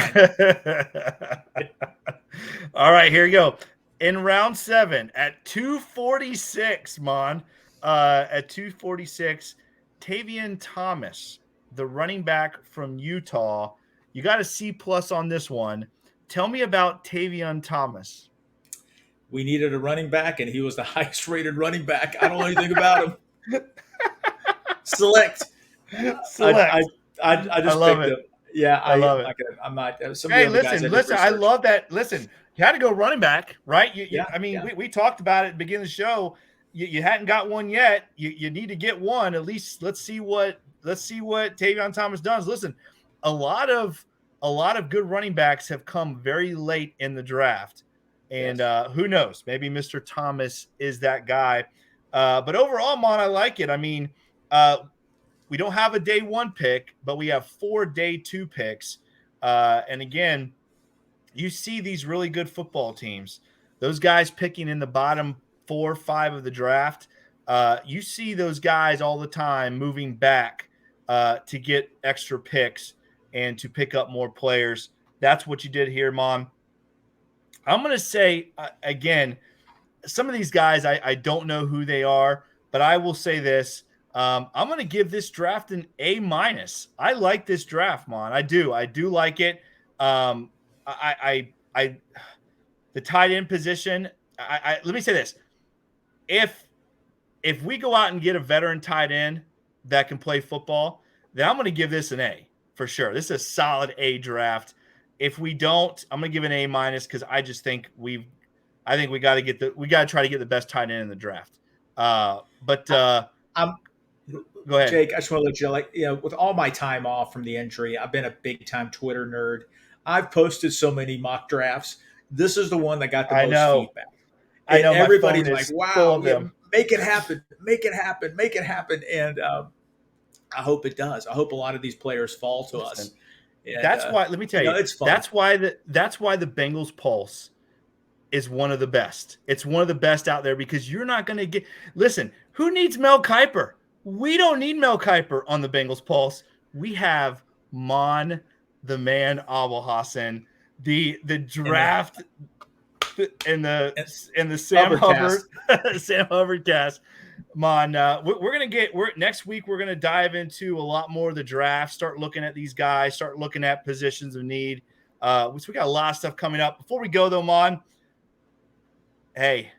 S4: All right, here you go. In round 7 at 246, Mon, at 246, Tavion Thomas, the running back from Utah. You got a C+ on this one. Tell me about Tavion Thomas.
S5: We needed a running back, and he was the highest rated running back. I don't know anything about him. Select. I just
S4: love
S5: picked
S4: it.
S5: him. Yeah,
S4: I love it.
S5: I'm not.
S4: Hey, listen. I love that. Listen, you had to go running back, right? We talked about it at the beginning of the show. You hadn't got one yet. You need to get one. At least let's see what Tavion Thomas does. Listen, a lot of good running backs have come very late in the draft. And who knows? Maybe Mr. Thomas is that guy. But overall, Mon, I like it. I mean, we don't have a day 1 pick, but we have 4 day 2 picks. And again, you see these really good football teams, those guys picking in the bottom 4 or 5 of the draft. You see those guys all the time moving back to get extra picks and to pick up more players. That's what you did here, Mon. I'm going to say, again, some of these guys, I don't know who they are, but I will say this. I'm going to give this draft an A-. I like this draft, Mon. I do like it. The tight end position, let me say this. If we go out and get a veteran tight end that can play football, then I'm going to give this an A for sure. This is a solid A draft. If we don't, I'm going to give it an A- because I just think we got to try to get the best tight end in the draft. Go ahead,
S5: Jake. I just want to let you know, with all my time off from the injury, I've been a big time Twitter nerd. I've posted so many mock drafts. This is the one that got the most feedback. And everybody's like, "Wow, make it happen, make it happen, make it happen!" And I hope it does. I hope a lot of these players fall to us. And,
S4: that's why. Let me tell you,
S5: it's fun.
S4: That's why the Bengals pulse is one of the best. It's one of the best out there because you're not going to get. Listen, who needs Mel Kiper? We don't need Mel Kiper on the Bengals pulse. We have Maan, the man, Abul Hassan, the draft in the Sam Hubbard Sam Hubbard cast. Maan, next week we're gonna dive into a lot more of the draft, start looking at these guys, start looking at positions of need. So we got a lot of stuff coming up. Before we go though, Maan, hey,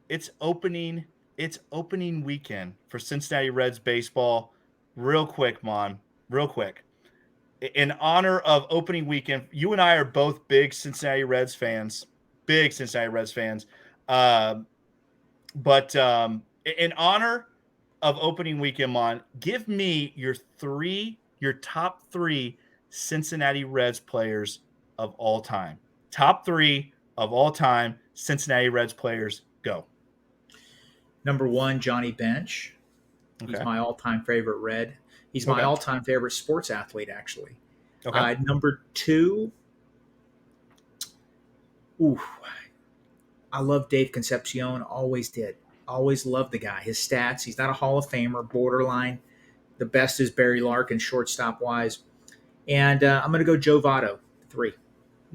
S4: it's opening weekend for Cincinnati Reds baseball. Real quick, Maan, real quick. In honor of opening weekend, you and I are both big Cincinnati Reds fans. But in honor of opening weekend, Maan, give me your top three Cincinnati Reds players of all time. Top three of all time Cincinnati Reds players. Go.
S5: Number 1, Johnny Bench. He's
S4: Okay.
S5: my all-time favorite Red. He's my all-time favorite sports athlete, actually.
S4: Okay.
S5: Number 2, I love Dave Concepcion. Always did. Always loved the guy. His stats. He's not a Hall of Famer. Borderline. The best is Barry Larkin, shortstop-wise. And I'm going to go Joe Votto, 3.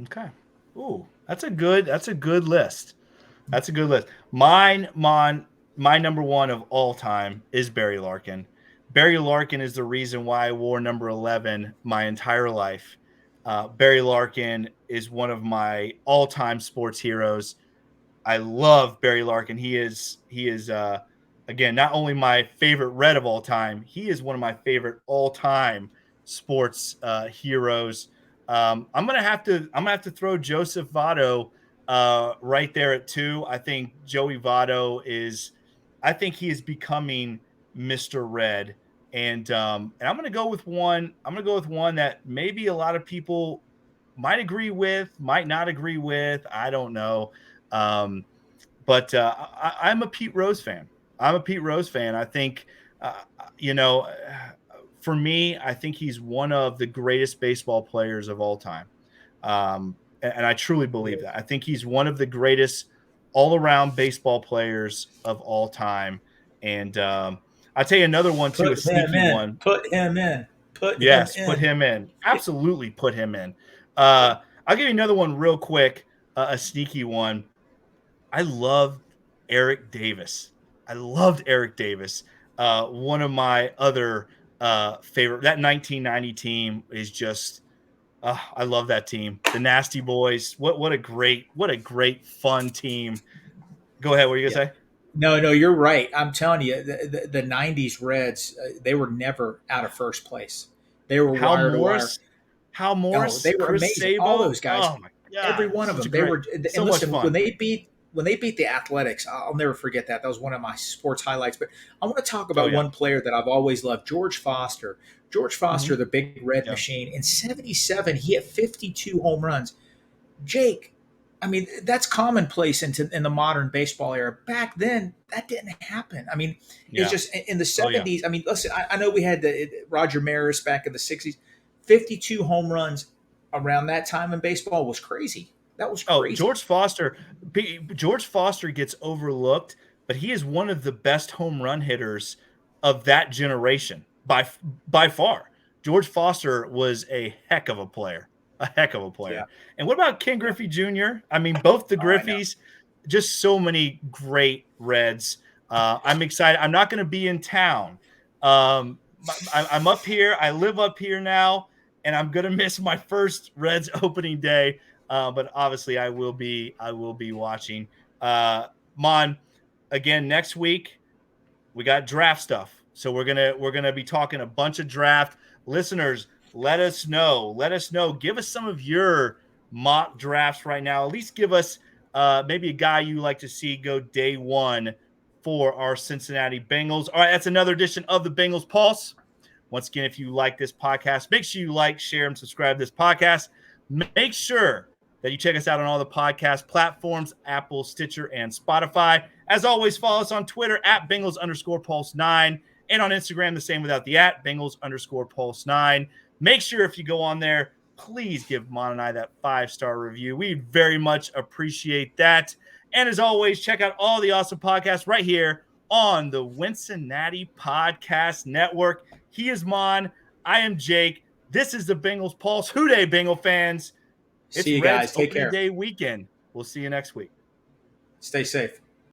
S4: Okay. Ooh, that's a good list. That's a good list. My number 1 of all time is Barry Larkin. Barry Larkin is the reason why I wore number 11 my entire life. Barry Larkin is one of my all-time sports heroes. I love Barry Larkin. He is again, not only my favorite Red of all time, he is one of my favorite all-time sports heroes. I'm gonna have to throw Joseph Votto right there at 2. I think Joey Votto I think he is becoming Mr. Red. And I'm going to go with one. I'm going to go with one that maybe a lot of people might agree with, might not agree with. I don't know. But I'm a Pete Rose fan. I think, for me, I think he's one of the greatest baseball players of all time. And I truly believe that. I think he's one of the greatest all-around baseball players of all time. And I'll tell you another one, too, a sneaky one.
S5: Put him in. Put
S4: him in. Absolutely put him in. I'll give you another one real quick, a sneaky one. I love Eric Davis. One of my other favorite. That 1990 team is just I love that team. The Nasty Boys. What a great fun team. Go ahead. What are you gonna say?
S5: No, you're right. I'm telling you, the 90s Reds, they were never out of first place. They were wire to wire.
S4: Hal Morris,
S5: they were
S4: Chris
S5: amazing.
S4: Sabo.
S5: All those guys,
S4: oh my God,
S5: every one of them. They were. And
S4: so
S5: listen,
S4: much fun.
S5: when they beat the Athletics, I'll never forget that. That was one of my sports highlights. But I want to talk about one player that I've always loved, George Foster. George Foster, the big red machine. In '77, he hit 52 home runs. Jake. I mean, that's commonplace in the modern baseball era. Back then, that didn't happen. I mean, it's just in the 70s. I mean, listen, I know we had Roger Maris back in the 60s. 52 home runs around that time in baseball was crazy. That was crazy.
S4: George Foster gets overlooked, but he is one of the best home run hitters of that generation by far. George Foster was a heck of a player. Yeah. And what about Ken Griffey Jr.? I mean, both the Griffeys, just so many great Reds. I'm excited. I'm not going to be in town. I'm up here. I live up here now, and I'm going to miss my first Reds opening day. But obviously, I will be watching. Maan, again next week, we got draft stuff, so we're gonna be talking a bunch of draft. Listeners, let us know. Give us some of your mock drafts right now. At least give us maybe a guy you like to see go day 1 for our Cincinnati Bengals. All right, that's another edition of the Bengals Pulse. Once again, if you like this podcast, make sure you like, share, and subscribe to this podcast. Make sure that you check us out on all the podcast platforms, Apple, Stitcher, and Spotify. As always, follow us on Twitter at Bengals_Pulse9 and on Instagram, the same without the @ Bengals_Pulse9. Make sure if you go on there, please give Maan and I that 5-star review. We very much appreciate that. And as always, check out all the awesome podcasts right here on the Wincinnati Podcast Network. He is Maan. I am Jake. This is the Bengals Pulse. Hoo-day, Bengal fans.
S5: See you guys. Take care.
S4: Day weekend. We'll see you next week.
S5: Stay safe.